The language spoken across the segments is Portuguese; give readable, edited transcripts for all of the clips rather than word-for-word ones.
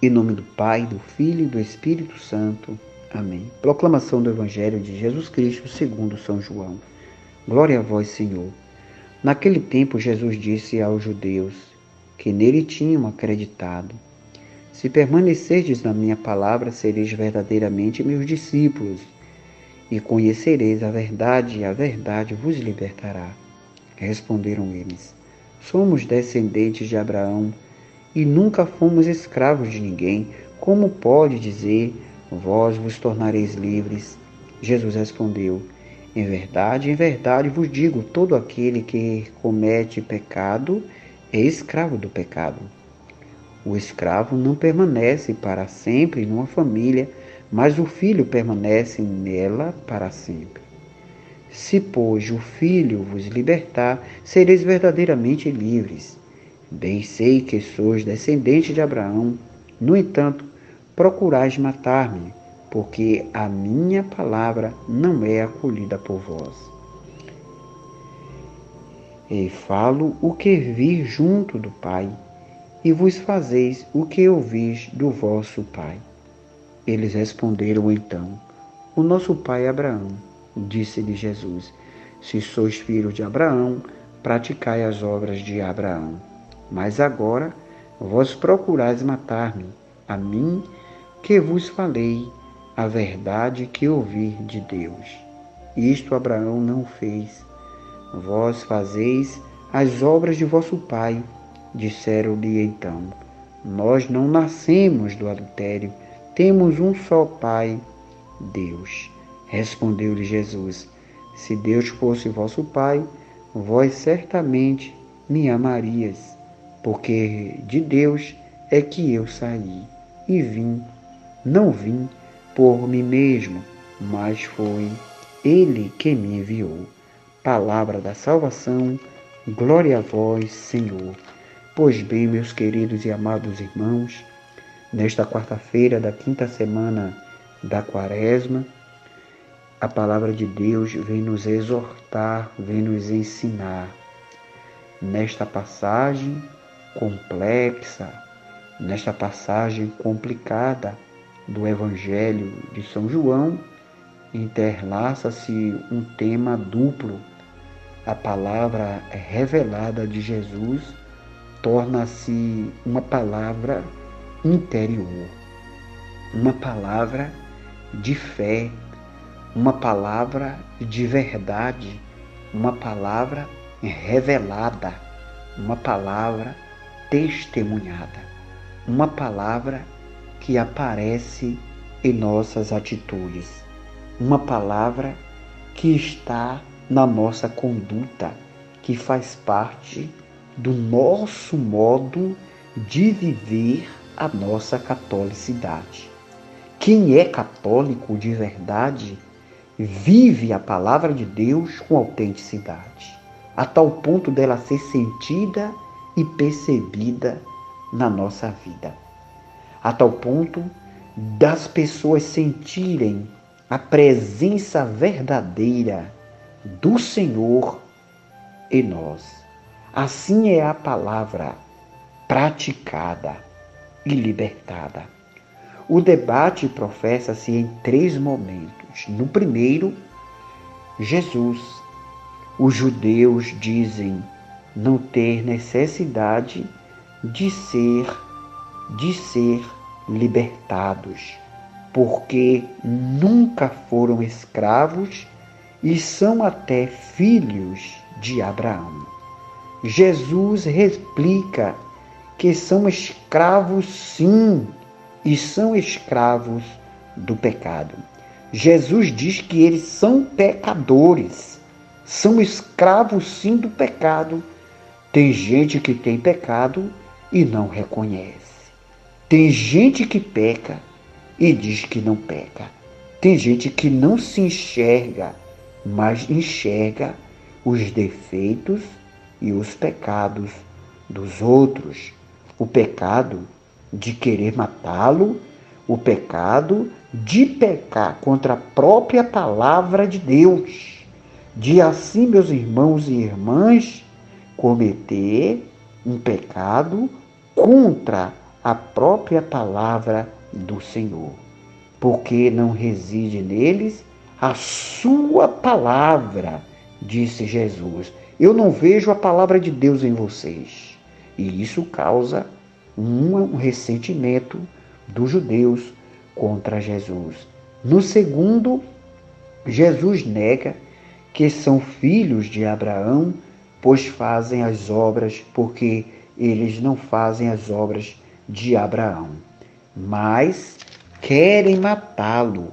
Em nome do Pai, do Filho e do Espírito Santo. Amém. Proclamação do Evangelho de Jesus Cristo segundo São João. Glória a vós, Senhor. Naquele tempo, Jesus disse aos judeus que nele tinham acreditado: se permanecerdes na minha palavra, sereis verdadeiramente meus discípulos, e conhecereis a verdade, e a verdade vos libertará. Responderam eles: somos descendentes de Abraão, e nunca fomos escravos de ninguém. Como pode dizer, vós vos tornareis livres? Jesus respondeu: em verdade vos digo, todo aquele que comete pecado é escravo do pecado. O escravo não permanece para sempre numa família, mas o filho permanece nela para sempre. Se, pois, o Filho vos libertar, sereis verdadeiramente livres. Bem sei que sois descendentes de Abraão, no entanto, procurais matar-me, porque a minha palavra não é acolhida por vós. E falo o que vi junto do Pai, e vos fazeis o que ouvis do vosso pai. Eles responderam então: o nosso pai é Abraão. Disse-lhe Jesus: se sois filhos de Abraão, praticai as obras de Abraão. Mas agora vós procurais matar-me, a mim que vos falei a verdade que ouvi de Deus. Isto Abraão não fez. Vós fazeis as obras de vosso pai. Disseram-lhe então: nós não nascemos do adultério, temos um só pai, Deus. Respondeu-lhe Jesus: se Deus fosse vosso pai, vós certamente me amarias, porque de Deus é que eu saí e não vim por mim mesmo, mas foi Ele que me enviou. Palavra da salvação, glória a vós, Senhor. Pois bem, meus queridos e amados irmãos, nesta quarta-feira da quinta semana da Quaresma, a palavra de Deus vem nos exortar, vem nos ensinar. Nesta passagem complexa, nesta passagem complicada do Evangelho de São João, interlaça-se um tema duplo. A palavra revelada de Jesus torna-se uma palavra interior, uma palavra de fé, uma palavra de verdade, uma palavra revelada, uma palavra testemunhada, uma palavra que aparece em nossas atitudes, uma palavra que está na nossa conduta, que faz parte do nosso modo de viver a nossa catolicidade. Quem é católico de verdade vive a palavra de Deus com autenticidade, a tal ponto dela ser sentida e percebida na nossa vida, a tal ponto das pessoas sentirem a presença verdadeira do Senhor em nós. Assim é a palavra praticada e libertada. O debate professa-se em 3 momentos. No primeiro, Jesus. Os judeus dizem não ter necessidade de ser libertados, porque nunca foram escravos e são até filhos de Abraão. Jesus replica que são escravos sim, e são escravos do pecado. Jesus diz que eles são pecadores, são escravos sim do pecado. Tem gente que tem pecado e não reconhece. Tem gente que peca e diz que não peca. Tem gente que não se enxerga, mas enxerga os defeitos e os pecados dos outros. O pecado de querer matá-lo, o pecado de pecar contra a própria palavra de Deus, de assim, meus irmãos e irmãs, cometer um pecado contra a própria palavra do Senhor, porque não reside neles a sua palavra, disse Jesus. Eu não vejo a palavra de Deus em vocês. E isso causa um ressentimento dos judeus contra Jesus. No segundo, Jesus nega que são filhos de Abraão, pois fazem as obras, porque eles não fazem as obras de Abraão, mas querem matá-lo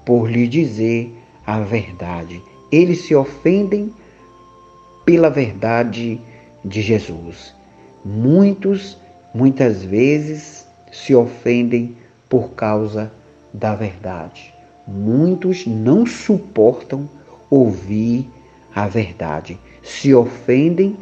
por lhe dizer a verdade. Eles se ofendem pela verdade de Jesus. Muitas vezes se ofendem por causa da verdade. Muitos não suportam ouvir a verdade. Se ofendem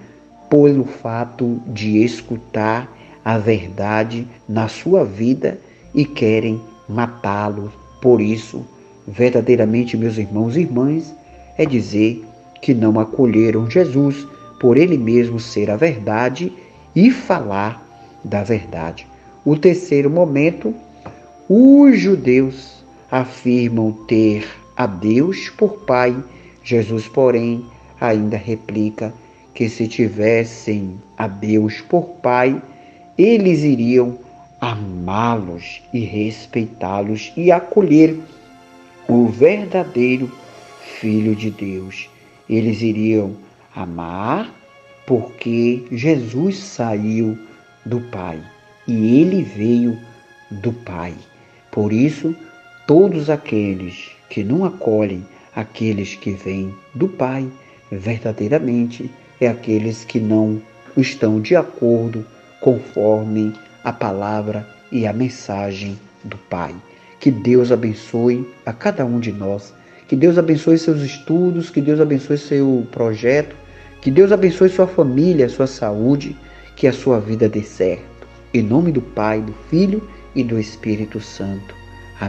pelo fato de escutar a verdade na sua vida e querem matá-lo. Por isso, verdadeiramente, meus irmãos e irmãs, é dizer que não acolheram Jesus por ele mesmo ser a verdade e falar da verdade. O terceiro momento, os judeus afirmam ter a Deus por Pai. Jesus, porém, ainda replica que se tivessem a Deus por Pai, eles iriam amá-los e respeitá-los e acolher o verdadeiro Filho de Deus. Eles iriam amar porque Jesus saiu do Pai e ele veio do Pai. Por isso, todos aqueles que não acolhem aqueles que vêm do Pai, verdadeiramente é aqueles que não estão de acordo conforme a palavra e a mensagem do Pai. Que Deus abençoe a cada um de nós, que Deus abençoe seus estudos, que Deus abençoe seu projeto, que Deus abençoe sua família, sua saúde, que a sua vida dê certo. Em nome do Pai, do Filho e do Espírito Santo.